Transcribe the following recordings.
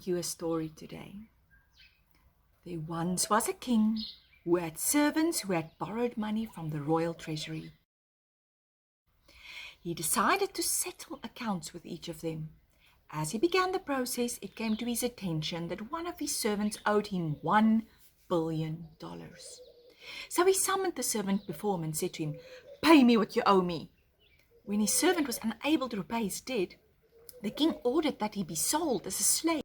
read you a story today. There once was a king who had servants who had borrowed money from the royal treasury. He decided to settle accounts with each of them. As he began the process, it came to his attention that one of his servants owed him $1 billion. So he summoned the servant before him and said to him, "Pay me what you owe me." When his servant was unable to repay his debt, the king ordered that he be sold as a slave,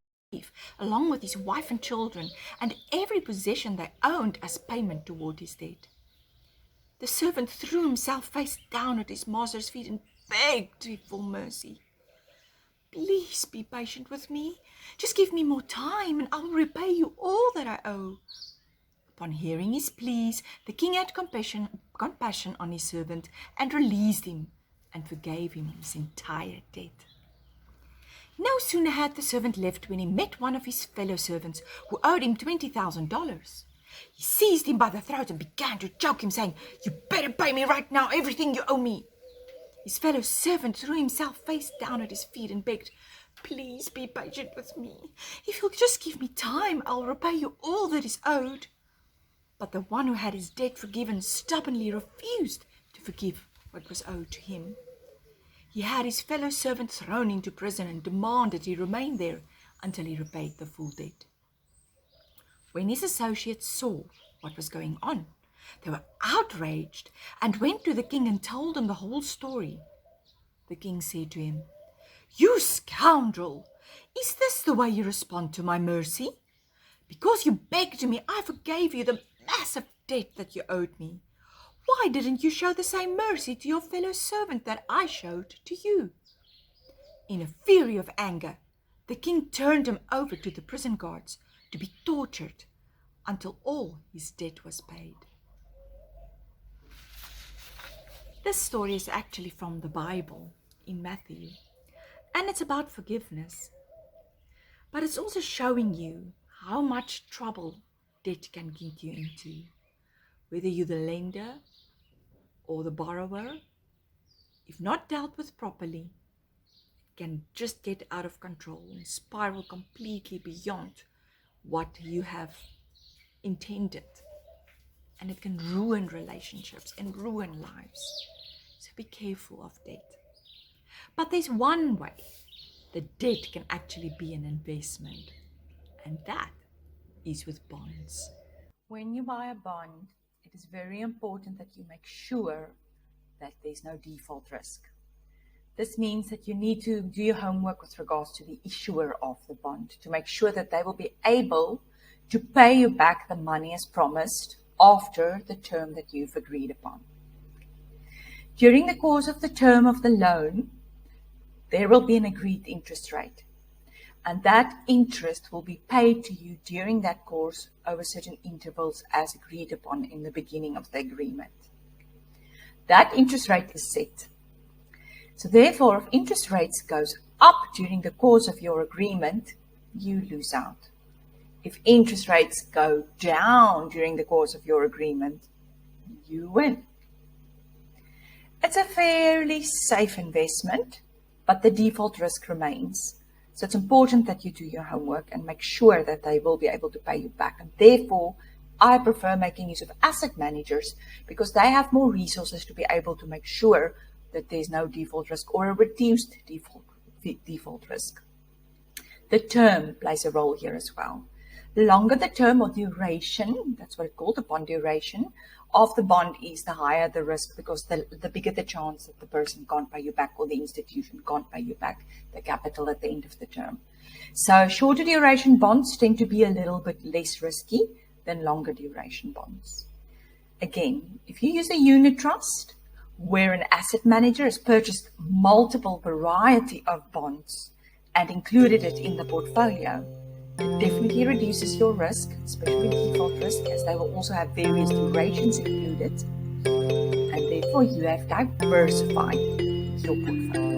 along with his wife and children, and every possession they owned as payment toward his debt. The servant threw himself face down at his master's feet and begged for mercy. "Please be patient with me. Just give me more time and I will repay you all that I owe." Upon hearing his pleas, the king had compassion on his servant and released him and forgave him his entire debt. No sooner had the servant left when he met one of his fellow servants who owed him $20,000. He seized him by the throat and began to choke him, saying, "You better pay me right now everything you owe me." His fellow servant threw himself face down at his feet and begged, "Please be patient with me. If you'll just give me time, I'll repay you all that is owed." But the one who had his debt forgiven stubbornly refused to forgive what was owed to him. He had his fellow servant thrown into prison and demanded he remain there until he repaid the full debt. When his associates saw what was going on, they were outraged and went to the king and told him the whole story. The king said to him, "You scoundrel! Is this the way you respond to my mercy? Because you begged me, I forgave you the massive debt that you owed me. Why didn't you show the same mercy to your fellow servant that I showed to you?" In a fury of anger, the king turned him over to the prison guards to be tortured until all his debt was paid. This story is actually from the Bible in Matthew, and it's about forgiveness. But it's also showing you how much trouble debt can get you into. Whether you're the lender or the borrower, if not dealt with properly, it can just get out of control and spiral completely beyond what you have intended. And it can ruin relationships and ruin lives. So be careful of debt. But there's one way the debt can actually be an investment, and that is with bonds. When you buy a bond, it is very important that you make sure that there's no default risk. This means that you need to do your homework with regards to the issuer of the bond to make sure that they will be able to pay you back the money as promised after the term that you've agreed upon. During the course of the term of the loan, there will be an agreed interest rate, and that interest will be paid to you during that course over certain intervals as agreed upon in the beginning of the agreement. That interest rate is set. So therefore, if interest rates goes up during the course of your agreement, you lose out. If interest rates go down during the course of your agreement, you win. It's a fairly safe investment, but the default risk remains. So it's important that you do your homework and make sure that they will be able to pay you back. And therefore, I prefer making use of asset managers because they have more resources to be able to make sure that there's no default risk or a reduced default risk. The term plays a role here as well. The longer the term or duration, that's what it's called, the bond duration of the bond is, the higher the risk, because the bigger the chance that the person can't pay you back or the institution can't pay you back the capital at the end of the term. So shorter duration bonds tend to be a little bit less risky than longer duration bonds. Again, if you use a unit trust where an asset manager has purchased multiple variety of bonds and included it in the portfolio, it definitely reduces your risk, especially default risk, as they will also have various durations included, and therefore you have diversified your portfolio.